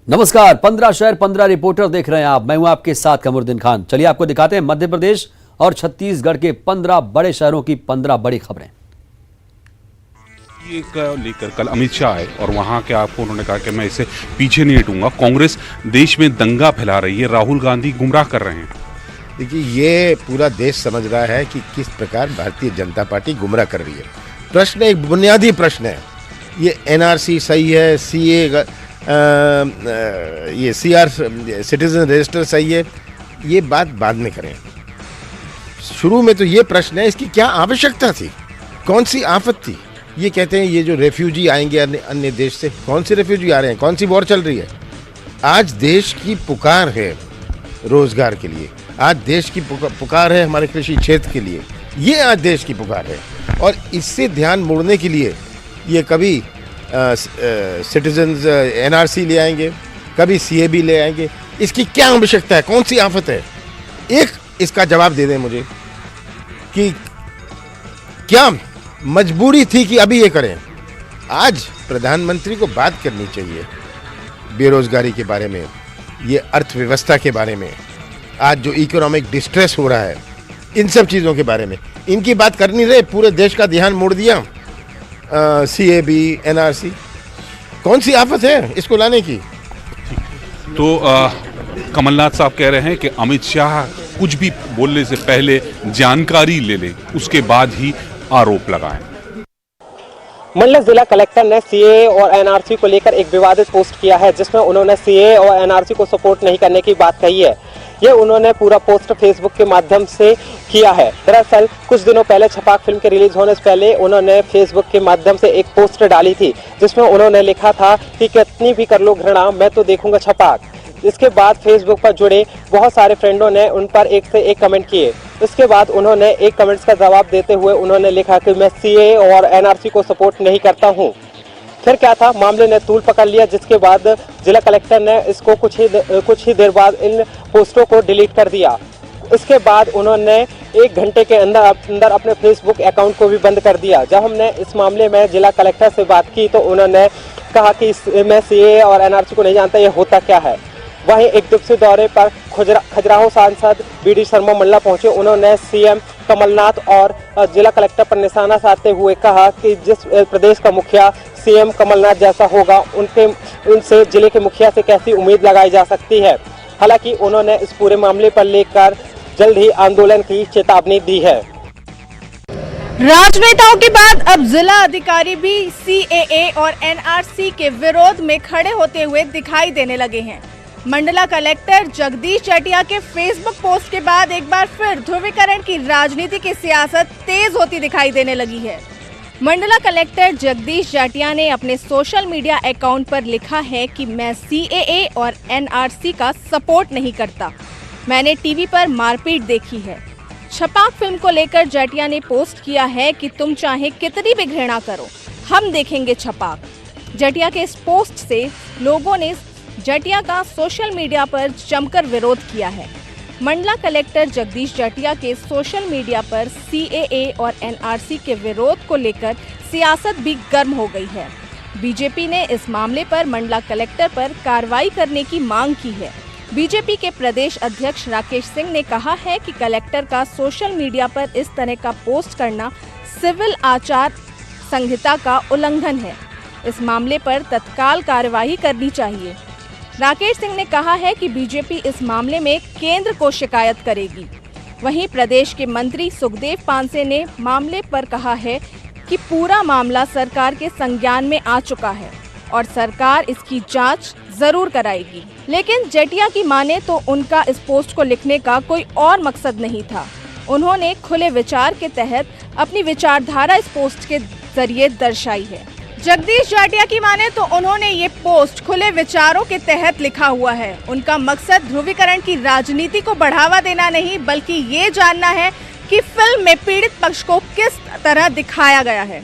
नमस्कार, 15 शहर 15 रिपोर्टर देख रहे हैं आप। मैं हूं आपके साथ कमरुद्दीन खान। चलिए आपको दिखाते हैं मध्य प्रदेश और छत्तीसगढ़ के 15 बड़े शहरों की 15 बड़ी खबरें। ये लेकर कल अमित शाह आए और वहां के आपको उन्होंने कहा कि मैं इसे पीछे नहीं हटूंगा। कांग्रेस देश में दंगा फैला रही है, राहुल गांधी गुमराह कर रहे हैं। देखिए, ये पूरा देश समझ रहा है कि किस प्रकार भारतीय जनता पार्टी गुमराह कर रही है। प्रश्न एक बुनियादी प्रश्न है, ये एनआरसी सही है, सीए ये सीआर सिटीजन रजिस्टर सही है, ये बात बाद में करें। शुरू में तो ये प्रश्न है, इसकी क्या आवश्यकता थी, कौन सी आफत थी। ये कहते हैं ये जो रेफ्यूजी आएंगे अन्य देश से, कौन से रेफ्यूजी आ रहे हैं, कौन सी वॉर चल रही है। आज देश की पुकार है रोजगार के लिए, आज देश की पुकार है हमारे कृषि क्षेत्र के लिए, ये आज देश की पुकार है। और इससे ध्यान मोड़ने के लिए ये कभी सिटीजन्स एनआरसी ले आएंगे, कभी सीएबी ले आएंगे। इसकी क्या आवश्यकता है, कौन सी आफत है। एक इसका जवाब दे दें मुझे कि क्या मजबूरी थी कि अभी ये करें। आज प्रधानमंत्री को बात करनी चाहिए बेरोजगारी के बारे में, ये अर्थव्यवस्था के बारे में, आज जो इकोनॉमिक डिस्ट्रेस हो रहा है, इन सब चीज़ों के बारे में इनकी बात करनी रहे। पूरे देश का ध्यान मोड़ दिया सीएबी एनआरसी, कौन सी आफत है इसको लाने की। तो कमलनाथ साहब कह रहे हैं कि अमित शाह कुछ भी बोलने से पहले जानकारी ले लें, उसके बाद ही आरोप लगाएं। मंडला जिला कलेक्टर ने सीए और एनआरसी को लेकर एक विवादित पोस्ट किया है, जिसमें उन्होंने सीए और एनआरसी को सपोर्ट नहीं करने की बात कही है। ये उन्होंने पूरा पोस्ट फेसबुक के माध्यम से किया है। दरअसल कुछ दिनों पहले छपाक फिल्म के रिलीज होने से पहले उन्होंने फेसबुक के माध्यम से एक पोस्ट डाली थी, जिसमें उन्होंने लिखा था कि कितनी भी कर लो घृणा, मैं तो देखूंगा छपाक। इसके बाद फेसबुक पर जुड़े बहुत सारे फ्रेंडों ने उन पर एक से एक कमेंट किए। इसके बाद उन्होंने एक कमेंट्स का जवाब देते हुए उन्होंने लिखा कि मैं सीए और एनआरसी को सपोर्ट नहीं करता हूं। फिर क्या था, मामले ने तूल पकड़ लिया, जिसके बाद जिला कलेक्टर ने इसको कुछ ही देर बाद इन पोस्टों को डिलीट कर दिया। इसके बाद उन्होंने 1 घंटे के अंदर अपने फेसबुक अकाउंट को भी बंद कर दिया। जब हमने इस मामले में जिला कलेक्टर से बात की तो उन्होंने कहा कि मैं सीए और एनआरसी को नहीं जानता, ये होता क्या है। वहीं एक दिवसीय दौरे पर खजुराहो सांसद बीडी शर्मा मंडला पहुंचे। उन्होंने सीएम कमलनाथ और जिला कलेक्टर पर निशाना साधते हुए कहा कि जिस प्रदेश का मुखिया सीएम कमलनाथ जैसा होगा, उनसे जिले के मुखिया से कैसी उम्मीद लगाई जा सकती है। हालांकि उन्होंने इस पूरे मामले पर लेकर जल्द ही आंदोलन की चेतावनी दी है। राजनेताओं के बाद अब जिला अधिकारी भी सीएए और एनआरसी के विरोध में खड़े होते हुए दिखाई देने लगे हैं। मंडला कलेक्टर जगदीश जाटिया के फेसबुक पोस्ट के बाद एक बार फिर ध्रुवीकरण की राजनीति की सियासत तेज होती दिखाई देने लगी है। मंडला कलेक्टर जगदीश जाटिया ने अपने सोशल मीडिया अकाउंट पर लिखा है कि मैं सीएए और एनआरसी का सपोर्ट नहीं करता, मैंने टीवी पर मारपीट देखी है। छपाक फिल्म को लेकर जाटिया ने पोस्ट किया है कि तुम चाहे कितनी भी घृणा करो, हम देखेंगे छपाक। जाटिया के इस पोस्ट से लोगों ने जाटिया का सोशल मीडिया पर जमकर विरोध किया है। मंडला कलेक्टर जगदीश जाटिया के सोशल मीडिया पर सीएए और एनआरसी के विरोध को लेकर सियासत भी गर्म हो गई है। बीजेपी ने इस मामले पर मंडला कलेक्टर पर कार्रवाई करने की मांग की है। बीजेपी के प्रदेश अध्यक्ष राकेश सिंह ने कहा है कि कलेक्टर का सोशल मीडिया पर इस तरह का पोस्ट करना सिविल आचार संहिता का उल्लंघन है। इस मामले पर तत्काल कार्रवाई करनी चाहिए। राकेश सिंह ने कहा है कि बीजेपी इस मामले में केंद्र को शिकायत करेगी। वहीं प्रदेश के मंत्री सुखदेव पांसे ने मामले पर कहा है कि पूरा मामला सरकार के संज्ञान में आ चुका है और सरकार इसकी जांच जरूर कराएगी। लेकिन जाटिया की माने तो उनका इस पोस्ट को लिखने का कोई और मकसद नहीं था। उन्होंने खुले विचार के तहत अपनी विचारधारा इस पोस्ट के जरिए दर्शाई है। जगदीश जाटिया की माने तो उन्होंने ये पोस्ट खुले विचारों के तहत लिखा हुआ है। उनका मकसद ध्रुवीकरण की राजनीति को बढ़ावा देना नहीं, बल्कि ये जानना है कि फिल्म में पीड़ित पक्ष को किस तरह दिखाया गया है।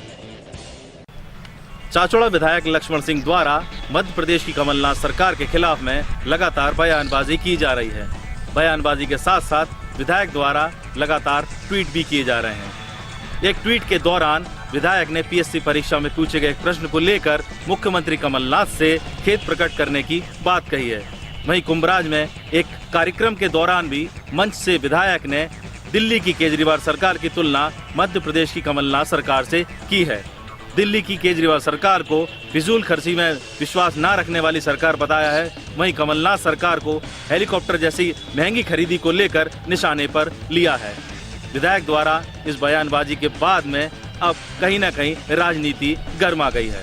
चाचौड़ा विधायक लक्ष्मण सिंह द्वारा मध्य प्रदेश की कमलनाथ सरकार के खिलाफ में लगातार बयानबाजी की जा रही है। बयानबाजी के साथ साथ विधायक द्वारा लगातार ट्वीट भी किए जा रहे हैं। एक ट्वीट के दौरान विधायक ने पीएससी परीक्षा में पूछे गए प्रश्न को लेकर मुख्यमंत्री कमलनाथ से खेद प्रकट करने की बात कही है। वहीं कुंभराज में एक कार्यक्रम के दौरान भी मंच से विधायक ने दिल्ली की केजरीवाल सरकार की तुलना मध्य प्रदेश की कमलनाथ सरकार से की है। दिल्ली की केजरीवाल सरकार को फिजूल खर्ची में विश्वास न रखने वाली सरकार बताया है। वहीं कमलनाथ सरकार को हेलीकॉप्टर जैसी महंगी खरीदी को लेकर निशाने पर लिया है। विधायक द्वारा इस बयानबाजी के बाद में अब कहीं न कहीं राजनीति गर्मा गई है।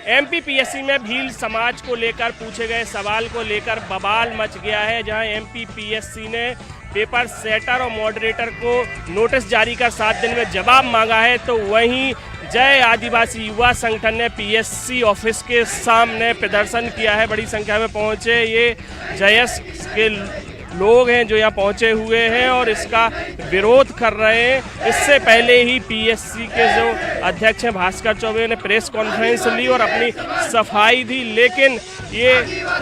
एमपी पीएससी में भील समाज को लेकर पूछे गए सवाल को लेकर बवाल मच गया है, जहां एमपी पीएससी ने पेपर सेटर और मॉडरेटर को नोटिस जारी कर 7 दिन में जवाब मांगा है, तो वहीं जय आदिवासी युवा संगठन ने पीएससी ऑफिस के सामने प्रदर्शन किया है। बड़ी संख्या में पहुंचे ये जयस के लोग हैं जो यहाँ पहुंचे हुए हैं और इसका विरोध कर रहे हैं। इससे पहले ही पीएससी के जो अध्यक्ष हैं भास्कर चौबे ने प्रेस कॉन्फ्रेंस ली और अपनी सफाई दी, लेकिन ये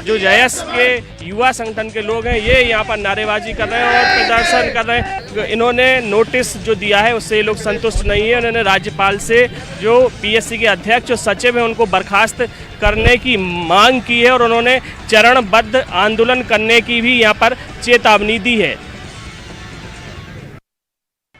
जो जयस के युवा संगठन के लोग हैं ये यहाँ पर नारेबाजी कर रहे हैं और प्रदर्शन कर रहे हैं। इन्होंने नोटिस जो दिया है उससे ये लोग संतुष्ट नहीं है। उन्होंने राज्यपाल से जो पीएससी के अध्यक्ष और सचिव हैं उनको बर्खास्त करने की मांग की है और उन्होंने चरणबद्ध आंदोलन करने की भी यहाँ पर चेतावनी दी है।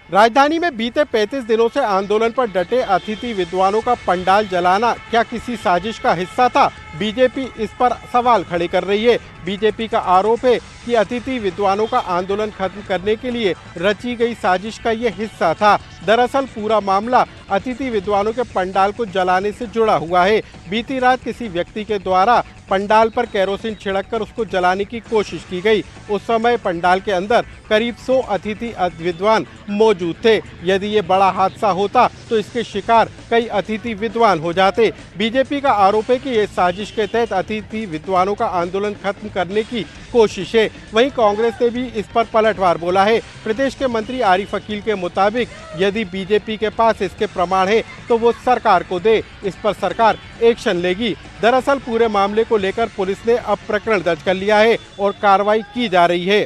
राजधानी में बीते 35 दिनों से आंदोलन पर डटे अतिथि विद्वानों का पंडाल जलाना क्या किसी साजिश का हिस्सा था? बीजेपी इस पर सवाल खड़े कर रही है। बीजेपी का आरोप है कि अतिथि विद्वानों का आंदोलन खत्म करने के लिए रची गई साजिश का ये हिस्सा था। दरअसल पूरा मामला अतिथि विद्वानों के पंडाल को जलाने से जुड़ा हुआ है। बीती रात किसी व्यक्ति के द्वारा पंडाल पर केरोसिन छिड़ककर उसको जलाने की कोशिश की गई। उस समय पंडाल के अंदर करीब 100 अतिथि विद्वान मौजूद थे। यदि ये बड़ा हादसा होता तो इसके शिकार कई अतिथि विद्वान हो जाते। बीजेपी का आरोप है कि ये साजिश के तहत अतिथि विद्वानों का आंदोलन खत्म करने की कोशिश है। वहीं कांग्रेस ने भी इस पर पलटवार बोला है। प्रदेश के मंत्री आरिफ अकील के मुताबिक यदि बीजेपी के पास इसके प्रमाण है तो वो सरकार को दे, इस पर सरकार एक्शन लेगी। दरअसल पूरे मामले को लेकर पुलिस ने अब प्रकरण दर्ज कर लिया है और कार्रवाई की जा रही है।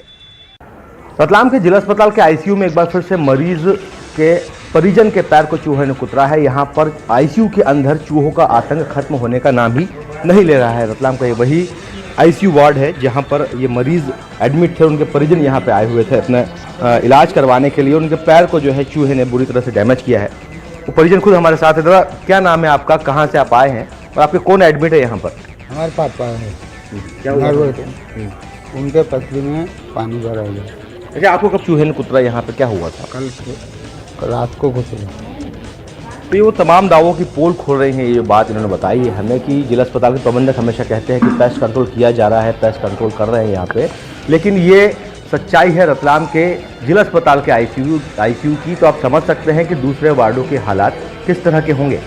रतलाम के जिला अस्पताल के आईसीयू में एक बार फिर से मरीज के परिजन के पैर को चूहे ने कुतरा है। यहाँ पर आईसीयू के अंदर चूहों का आतंक खत्म होने का नाम ही नहीं ले रहा है। रतलाम का ये वही आईसीयू वार्ड है जहाँ पर ये मरीज एडमिट थे। उनके परिजन यहाँ पे आए हुए थे अपने इलाज करवाने के लिए। उनके पैर को जो है चूहे ने बुरी तरह से डैमेज किया है। वो परिजन खुद हमारे साथ है। दादा, क्या नाम है आपका, कहाँ से आप आए हैं और आपके कौन एडमिट है यहाँ पर? हमारे पापा है। क्या हुआ? उनके पथरी में पानी भरा गया। अच्छा, आपको कब चूहे ने कुतरा, यहाँ पे क्या हुआ था? कल रात को कुतरा। तो ये वो तमाम दावों की पोल खोल रही हैं। ये बात इन्होंने बताई है हमें कि जिला अस्पताल के प्रबंधक हमेशा कहते हैं कि पेस्ट कंट्रोल किया जा रहा है, पेस्ट कंट्रोल कर रहे हैं यहाँ पे, लेकिन ये सच्चाई है रतलाम के जिला अस्पताल के आईसीयू की। तो आप समझ सकते हैं कि दूसरे वार्डों के हालात किस तरह के होंगे।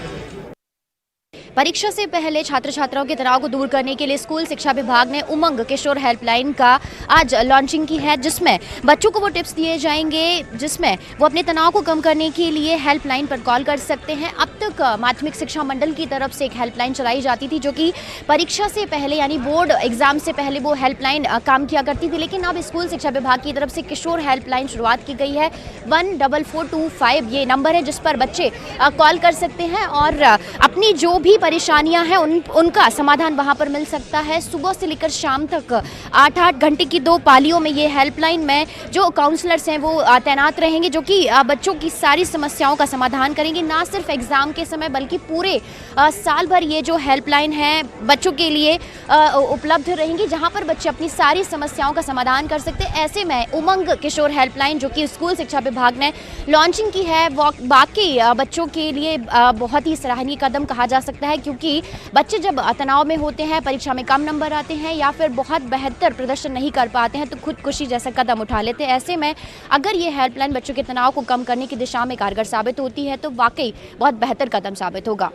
परीक्षा से पहले छात्र छात्राओं के तनाव को दूर करने के लिए स्कूल शिक्षा विभाग ने उमंग किशोर हेल्पलाइन का आज लॉन्चिंग की है, जिसमें बच्चों को वो टिप्स दिए जाएंगे जिसमें वो अपने तनाव को कम करने के लिए हेल्पलाइन पर कॉल कर सकते हैं। अब तक माध्यमिक शिक्षा मंडल की तरफ से एक हेल्पलाइन चलाई जाती थी जो कि परीक्षा से पहले यानी बोर्ड एग्जाम से पहले वो हेल्पलाइन काम किया करती थी, लेकिन अब स्कूल शिक्षा विभाग की तरफ से किशोर हेल्पलाइन शुरुआत की गई है। 14425 ये नंबर है जिस पर बच्चे कॉल कर सकते हैं और अपनी जो भी परेशानियां हैं उनका समाधान वहां पर मिल सकता है। सुबह से लेकर शाम तक 8-8 घंटे की 2 पालियों में ये हेल्पलाइन में जो काउंसलर्स हैं वो तैनात रहेंगे जो कि बच्चों की सारी समस्याओं का समाधान करेंगे। ना सिर्फ एग्जाम के समय बल्कि पूरे साल भर ये जो हेल्पलाइन है बच्चों के लिए उपलब्ध रहेंगी, जहां पर बच्चे अपनी सारी समस्याओं का समाधान कर सकते हैं। ऐसे में उमंग किशोर हेल्पलाइन जो कि स्कूल शिक्षा विभाग ने लॉन्चिंग की है बाकी बच्चों के लिए बहुत ही सराहनीय कदम कहा जा सकता है, क्योंकि बच्चे जब तनाव में होते हैं, परीक्षा में कम नंबर आते हैं या फिर बहुत बेहतर प्रदर्शन नहीं कर पाते हैं तो खुदकुशी जैसा कदम उठा लेते हैं। ऐसे में अगर ये हेल्पलाइन बच्चों के तनाव को कम करने की दिशा में कारगर साबित होती है तो वाकई बहुत बेहतर कदम साबित होगा।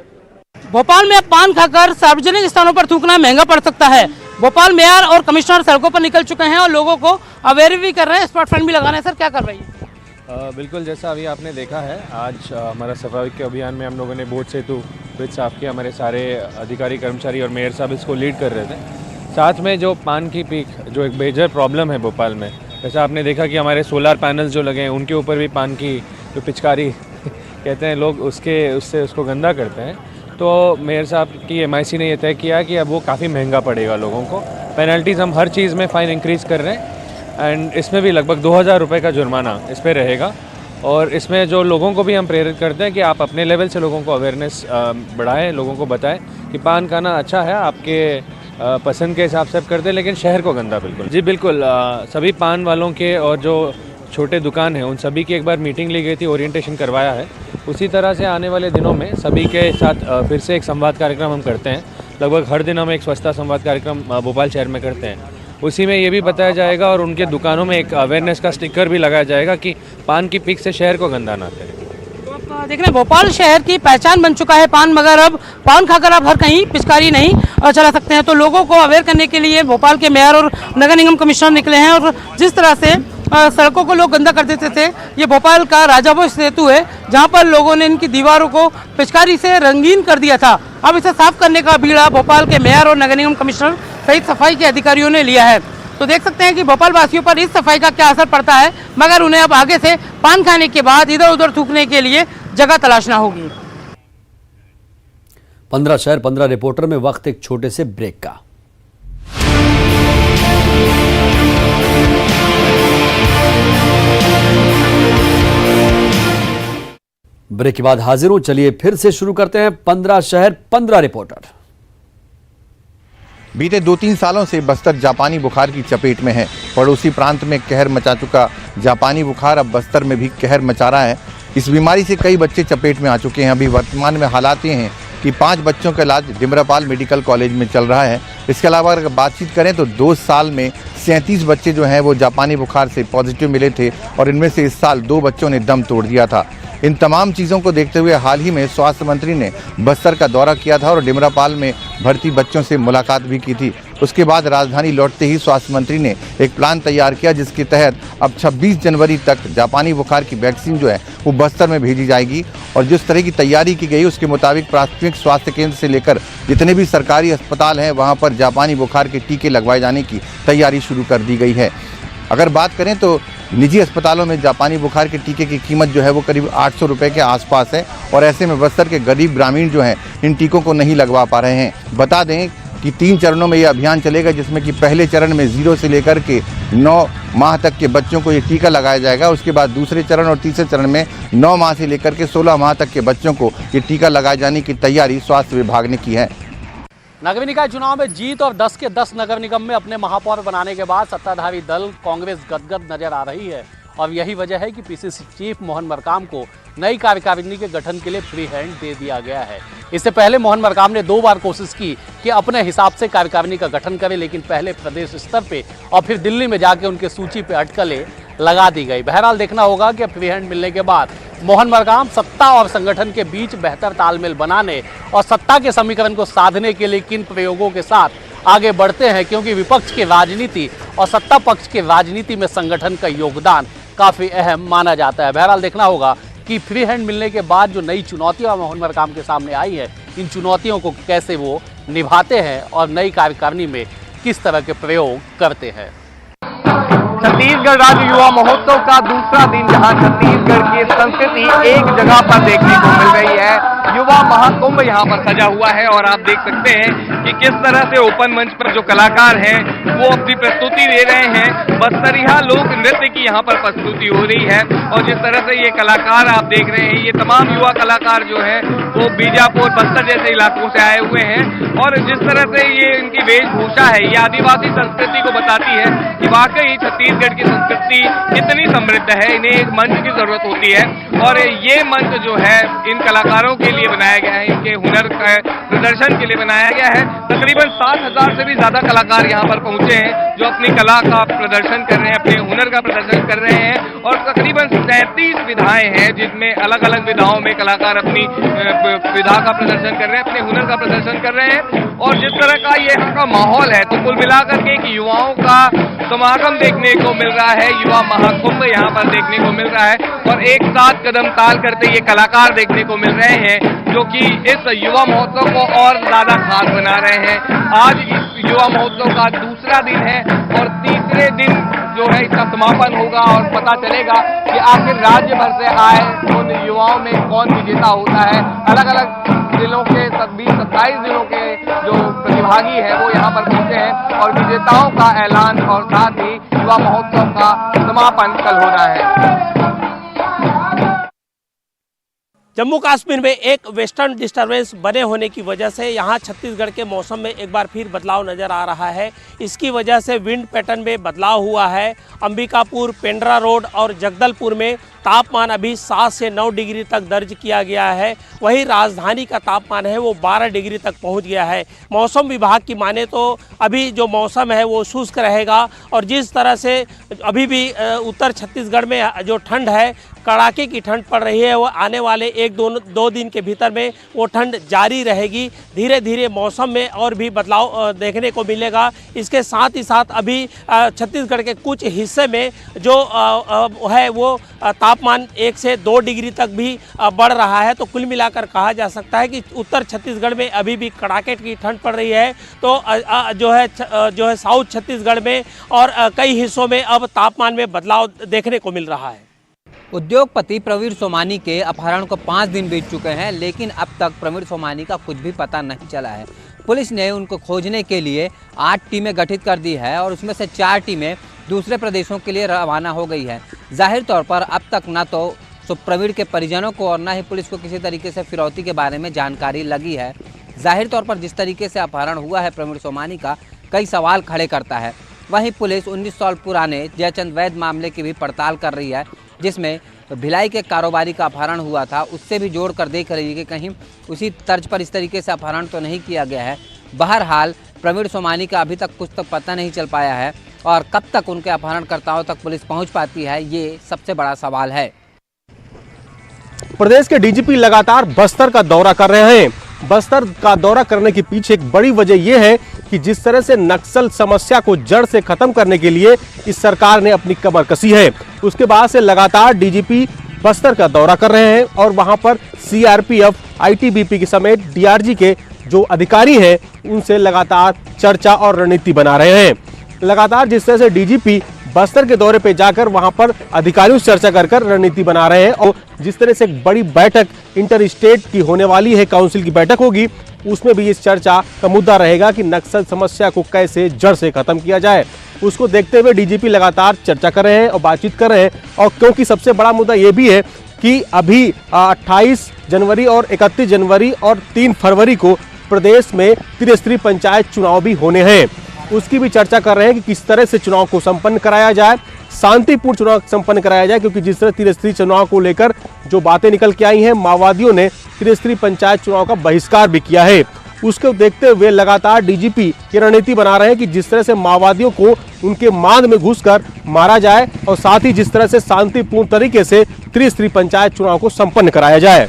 भोपाल में पान खाकर सार्वजनिक स्थानों पर थूकना महंगा पड़ सकता है। भोपाल मेयर और कमिश्नर सड़कों पर निकल चुके हैं और लोगों को अवेयर भी कर रहे हैं, स्पॉट फाइन भी लगा रहे हैं। सर, क्या कर रही है? बिल्कुल, जैसा अभी आपने देखा है, आज हमारा सफाई के अभियान में हम लोगों ने बोट सेतु ब्रिज साफ किया। हमारे सारे अधिकारी कर्मचारी और मेयर साहब इसको लीड कर रहे थे। साथ में जो पान की पीक जो एक मेजर प्रॉब्लम है भोपाल में, जैसा आपने देखा कि हमारे सोलर पैनल्स जो लगे हैं उनके ऊपर भी पान की जो पिचकारी कहते हैं लोग उससे उसको गंदा करते हैं। तो मेयर साहब की MIC ने यह तय किया कि अब वो काफ़ी महंगा पड़ेगा लोगों को। पेनल्टीज़ हम हर चीज़ में फ़ाइन इंक्रीज़ कर रहे हैं एंड इसमें भी लगभग 2000 रुपये का जुर्माना इस पर रहेगा। और इसमें जो लोगों को भी हम प्रेरित करते हैं कि आप अपने लेवल से लोगों को अवेयरनेस बढ़ाएं, लोगों को बताएं कि पान खाना अच्छा है, आपके पसंद के हिसाब से आप करते हैं, लेकिन शहर को गंदा बिल्कुल। जी बिल्कुल, सभी पान वालों के और जो छोटे दुकान हैं उन सभी की एक बार मीटिंग ली गई थी, ओरिएंटेशन करवाया है। उसी तरह से आने वाले दिनों में सभी के साथ फिर से एक संवाद कार्यक्रम हम करते हैं। लगभग हर दिन हम एक स्वच्छता संवाद कार्यक्रम भोपाल शहर में करते हैं। उसी में ये भी बताया जाएगा और उनके दुकानों में एक अवेयरनेस का स्टिकर भी लगाया जाएगा कि पान की पीक से शहर को गंदा ना करें। तो आप देख रहे हैं भोपाल शहर की पहचान बन चुका है पान, मगर अब पान खाकर आप हर कहीं पिचकारी नहीं चला सकते हैं। तो लोगों को अवेयर करने के लिए भोपाल के मेयर और नगर निगम कमिश्नर निकले हैं और जिस तरह से सड़कों को लोग गंदा कर देते थे, ये भोपाल का राजाभोज सेतु है जहां पर लोगों ने इनकी दीवारों को पिचकारी से रंगीन कर दिया था। अब इसे साफ करने का बीड़ा भोपाल के मेयर और नगर निगम कमिश्नर सहित सफाई के अधिकारियों ने लिया है। तो देख सकते हैं कि भोपाल वासियों पर इस सफाई का क्या असर पड़ता है, मगर उन्हें अब आगे से पान खाने के बाद इधर उधर थूकने के लिए जगह तलाशना होगी। 15 शहर 15 रिपोर्टर में वक्त एक छोटे से ब्रेक का। ब्रेक के बाद हाजिर हूं। चलिए फिर से शुरू करते हैं 15 शहर 15 रिपोर्टर। बीते 2-3 सालों से बस्तर जापानी बुखार की चपेट में है। पड़ोसी प्रांत में कहर मचा चुका जापानी बुखार अब बस्तर में भी कहर मचा रहा है। इस बीमारी से कई बच्चे चपेट में आ चुके हैं। अभी वर्तमान में हालात ये हैं कि 5 बच्चों का इलाज डिमरापाल मेडिकल कॉलेज में चल रहा है। इसके अलावा अगर बातचीत करें तो 2 साल में 37 बच्चे जो हैं वो जापानी बुखार से पॉजिटिव मिले थे और इनमें से इस साल 2 बच्चों ने दम तोड़ दिया था। इन तमाम चीज़ों को देखते हुए हाल ही में स्वास्थ्य मंत्री ने बस्तर का दौरा किया था और डिमरापाल में भर्ती बच्चों से मुलाकात भी की थी। उसके बाद राजधानी लौटते ही स्वास्थ्य मंत्री ने एक प्लान तैयार किया जिसके तहत अब 26 जनवरी तक जापानी बुखार की वैक्सीन जो है वो बस्तर में भेजी जाएगी। और जिस तरह की तैयारी की गई उसके मुताबिक प्राथमिक स्वास्थ्य केंद्र से लेकर जितने भी सरकारी अस्पताल हैं वहाँ पर जापानी बुखार के टीके लगवाए जाने की तैयारी शुरू कर दी गई है। अगर बात करें तो निजी अस्पतालों में जापानी बुखार के टीके की कीमत जो है वो करीब 800 रुपये के आसपास है और ऐसे में बस्तर के गरीब ग्रामीण जो हैं इन टीकों को नहीं लगवा पा रहे हैं। बता दें कि 3 चरणों में ये अभियान चलेगा जिसमें कि पहले चरण में 0 से लेकर के 9 माह तक के बच्चों को ये टीका लगाया जाएगा। उसके बाद दूसरे चरण और तीसरे चरण में 9 माह से लेकर के 16 माह तक के बच्चों को ये टीका लगाए जाने की तैयारी स्वास्थ्य विभाग ने की है। नगर निकाय चुनाव में जीत और 10 के 10 नगर निगम में अपने महापौर बनाने के बाद सत्ताधारी दल कांग्रेस गदगद नजर आ रही है और यही वजह है कि PCC चीफ मोहन मरकाम को नई कार्यकारिणी के गठन के लिए फ्री हैंड दे दिया गया है। इससे पहले मोहन मरकाम ने 2 बार कोशिश की कि अपने हिसाब से कार्यकारिणी का गठन करें, लेकिन पहले प्रदेश स्तर पे और फिर दिल्ली में जाके उनके सूची पे अटकलें लगा दी गई। बहरहाल देखना होगा कि फ्री हैंड मिलने के बाद मोहन मरकाम सत्ता और संगठन के बीच बेहतर तालमेल बनाने और सत्ता के समीकरण को साधने के लिए किन प्रयोगों के साथ आगे बढ़ते हैं, क्योंकि विपक्ष की राजनीति और सत्ता पक्ष की राजनीति में संगठन का योगदान काफी अहम माना जाता है। बहरहाल देखना होगा कि फ्री हैंड मिलने के बाद जो नई चुनौतियां मोहन मरकाम के सामने आई है, इन चुनौतियों को कैसे वो निभाते हैं और नई कार्यकारिणी में किस तरह के प्रयोग करते हैं। छत्तीसगढ़ राज्य युवा महोत्सव का दूसरा दिन जहां छत्तीसगढ़ की संस्कृति एक जगह पर देखने को मिल रही है। युवा महाकुंभ यहाँ पर सजा हुआ है और आप देख सकते हैं कि किस तरह से ओपन मंच पर जो कलाकार हैं वो अपनी प्रस्तुति दे रहे हैं। बस्तरिया लोक नृत्य की यहाँ पर प्रस्तुति हो रही है और जिस तरह से ये कलाकार आप देख रहे हैं, ये तमाम युवा कलाकार जो है वो बीजापुर बस्तर जैसे इलाकों से आए हुए हैं और जिस तरह से ये इनकी वेशभूषा है ये आदिवासी संस्कृति को बताती है कि वाकई छत्तीसगढ़ की संस्कृति कितनी समृद्ध है। इन्हें एक मंच की जरूरत होती है और ये मंच जो है इन कलाकारों के लिए बनाया गया है, इनके हुनर का प्रदर्शन के लिए बनाया गया है। तकरीबन 7,000 से भी ज्यादा कलाकार यहाँ पर पहुंचे हैं जो अपनी कला का प्रदर्शन कर रहे हैं, अपने हुनर का प्रदर्शन कर रहे हैं और तकरीबन 37 विधाएं हैं जिनमें अलग अलग विधाओं में कलाकार अपनी विधा का प्रदर्शन कर रहे हैं, अपने हुनर का प्रदर्शन कर रहे हैं। और जिस तरह का ये यहाँ का माहौल है तो कुल मिलाकर के एक युवाओं का समागम देखने को मिल रहा है, युवा महाकुंभ यहाँ पर देखने को मिल रहा है और एक साथ कदम ताल करते ये कलाकार देखने को मिल रहे हैं जो कि इस युवा महोत्सव को और ज्यादा खास बना रहे हैं। आज इस युवा महोत्सव का दूसरा दिन है और तीसरे दिन जो है इसका समापन होगा और पता चलेगा कि आखिर राज्य भर से आए उन युवाओं में कौन विजेता होता है। अलग अलग जिलों के 27 जिलों के जो प्रतिभागी है वो यहाँ पर पहुंचे हैं और विजेताओं का ऐलान और साथ ही युवा महोत्सव का समापन कल होना है। जम्मू कश्मीर में एक वेस्टर्न डिस्टर्बेंस बने होने की वजह से यहाँ छत्तीसगढ़ के मौसम में एक बार फिर बदलाव नज़र आ रहा है। इसकी वजह से विंड पैटर्न में बदलाव हुआ है। अंबिकापुर, पेंड्रा रोड और जगदलपुर में तापमान अभी 7 से 9 डिग्री तक दर्ज किया गया है। वहीं राजधानी का तापमान है वो 12 डिग्री तक पहुंच गया है। मौसम विभाग की माने तो अभी जो मौसम है वो शुष्क रहेगा और जिस तरह से अभी भी उत्तर छत्तीसगढ़ में जो ठंड है, कड़ाके की ठंड पड़ रही है, वो आने वाले 1-2 दिन के भीतर में वो ठंड जारी रहेगी। धीरे धीरे मौसम में और भी बदलाव देखने को मिलेगा। इसके साथ ही साथ अभी छत्तीसगढ़ के कुछ हिस्से में जो है वो तापमान 1 से 2 डिग्री तक भी बढ़ रहा है। तो कुल मिलाकर कहा जा सकता है कि उत्तर छत्तीसगढ़ में अभी भी कड़ाके की ठंड पड़ रही है। तो जो है साउथ छत्तीसगढ़ में और कई हिस्सों में अब तापमान में बदलाव देखने को मिल रहा है। उद्योगपति प्रवीण सोमानी के अपहरण को 5 दिन बीत चुके हैं, लेकिन अब तक प्रवीण सोमानी का कुछ भी पता नहीं चला है। पुलिस ने उनको खोजने के लिए 8 टीमें गठित कर दी है और उसमें से 4 टीमें दूसरे प्रदेशों के लिए रवाना हो गई है। जाहिर तौर पर अब तक न तो प्रवीण के परिजनों को और न ही पुलिस को किसी तरीके से फिरौती के बारे में जानकारी लगी है। जाहिर तौर पर जिस तरीके से अपहरण हुआ है प्रवीण सोमानी का, कई सवाल खड़े करता है। वहीं पुलिस 19 साल पुराने जयचंद वैद मामले की भी पड़ताल कर रही है, जिसमें भिलाई के कारोबारी का अपहरण हुआ था। उससे भी जोड़ कर देख रही है कि कहीं उसी तर्ज पर इस तरीके से अपहरण तो नहीं किया गया है। बहरहाल प्रवीण सोमानी का अभी तक कुछ तो पता नहीं चल पाया है और कब तक उनके अपहरणकर्ताओं तक पुलिस पहुंच पाती है, ये सबसे बड़ा सवाल है। प्रदेश के डीजीपी लगातार बस्तर का दौरा कर रहे हैं। बस्तर का दौरा करने के पीछे एक बड़ी वजह यह है कि जिस तरह से नक्सल समस्या को जड़ से खत्म करने के लिए इस सरकार ने अपनी कमर कसी है, उसके बाद से लगातार डीजीपी बस्तर का दौरा कर रहे हैं और वहां पर सीआरपीएफ, आईटीबीपी के समेत डीआरजी के जो अधिकारी हैं उनसे लगातार चर्चा और रणनीति बना रहे हैं। लगातार जिस तरह से डीजीपी बस्तर के दौरे पे जाकर वहां पर अधिकारियों से चर्चा कर रणनीति बना रहे हैं और जिस तरह से एक बड़ी बैठक इंटर स्टेट की होने वाली है, काउंसिल की बैठक होगी, उसमें भी इस चर्चा का मुद्दा रहेगा कि नक्सल समस्या को कैसे जड़ से खत्म किया जाए। उसको देखते हुए डीजीपी लगातार चर्चा कर रहे हैं और बातचीत कर रहे हैं। और क्योंकि सबसे बड़ा मुद्दा ये भी है कि अभी 28 जनवरी और 31 जनवरी और 3 फरवरी को प्रदेश में त्रिस्तरीय पंचायत चुनाव भी होने हैं, उसकी भी चर्चा कर रहे हैं कि किस तरह से चुनाव को संपन्न कराया जाए, शांतिपूर्ण चुनाव संपन्न कराया जाए। क्योंकि जिस तरह त्रिस्तरीय चुनाव को लेकर जो बातें निकल के आई हैं, माओवादियों ने त्रिस्तरीय पंचायत चुनाव का बहिष्कार भी किया है। उसको देखते हुए लगातार डीजीपी ये रणनीति बना रहे हैं कि जिस तरह से माओवादियों को उनके मांद में घुसकर मारा जाए और साथ ही जिस तरह से शांतिपूर्ण तरीके से त्रिस्तरीय पंचायत चुनाव को संपन्न कराया जाए।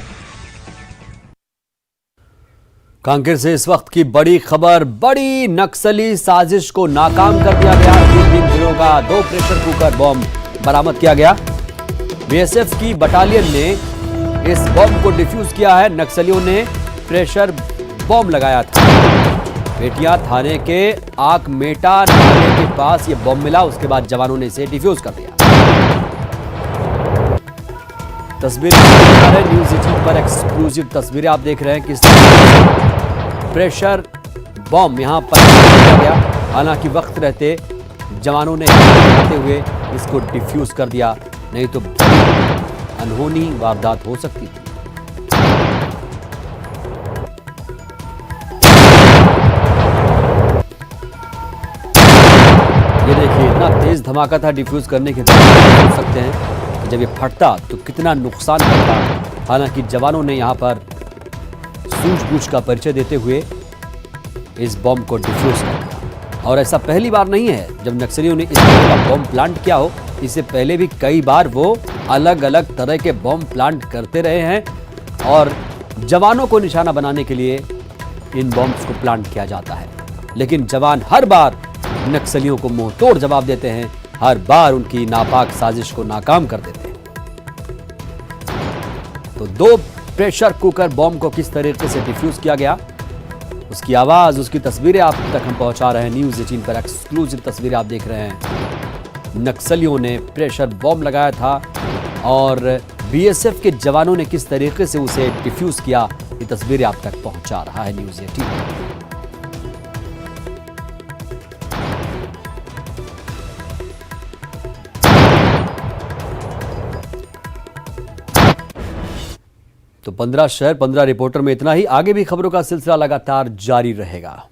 कांकेर से इस वक्त की बड़ी खबर, बड़ी नक्सली साजिश को नाकाम कर दिया गया। 3 किलो का 2 प्रेशर कुकर बम बरामद किया गया। बीएसएफ की बटालियन ने इस बम को डिफ्यूज किया है। नक्सलियों ने प्रेशर बम लगाया था। बेटियां थाने के आकमेटा नाले के पास ये बम मिला, उसके बाद जवानों ने इसे डिफ्यूज कर दिया। तस्वीर न्यूज़ 18 पर एक्सक्लूसिव तस्वीरें आप देख रहे हैं किस प्रेशर बम यहां पर किया गया। हालांकि वक्त रहते जवानों ने आते हुए इसको डिफ्यूज कर दिया, नहीं तो अनहोनी वारदात हो सकती थी। ये देखिए, इतना तेज धमाका था, डिफ्यूज करने के बाद सोच सकते हैं जब ये फटता तो कितना नुकसान करता। हालांकि जवानों ने यहां पर सूझबूझ का परिचय देते हुए इस बम को डिफ्यूज कर दिया। और ऐसा पहली बार नहीं है जब नक्सलियों ने इस तरह का बम प्लांट किया हो। इससे पहले भी कई बार वो अलग अलग तरह के बम प्लांट करते रहे हैं और जवानों को निशाना बनाने के लिए इन बम्स को प्लांट किया जाता है। लेकिन जवान हर बार नक्सलियों को मुंह तोड़ जवाब देते हैं, हर बार उनकी नापाक साजिश को नाकाम कर देते हैं। तो 2 प्रेशर कुकर बॉम्ब को किस तरीके से डिफ्यूज किया गया, उसकी आवाज, उसकी तस्वीरें आप तक हम पहुंचा रहे हैं। न्यूज़ 18 पर एक्सक्लूसिव तस्वीरें आप देख रहे हैं। नक्सलियों ने प्रेशर बॉम्ब लगाया था और बीएसएफ के जवानों ने किस तरीके से उसे डिफ्यूज किया, ये तस्वीरें आप तक पहुंचा रहा है न्यूज़ 18। तो 15 शहर 15 रिपोर्टर में इतना ही। आगे भी खबरों का सिलसिला लगातार जारी रहेगा।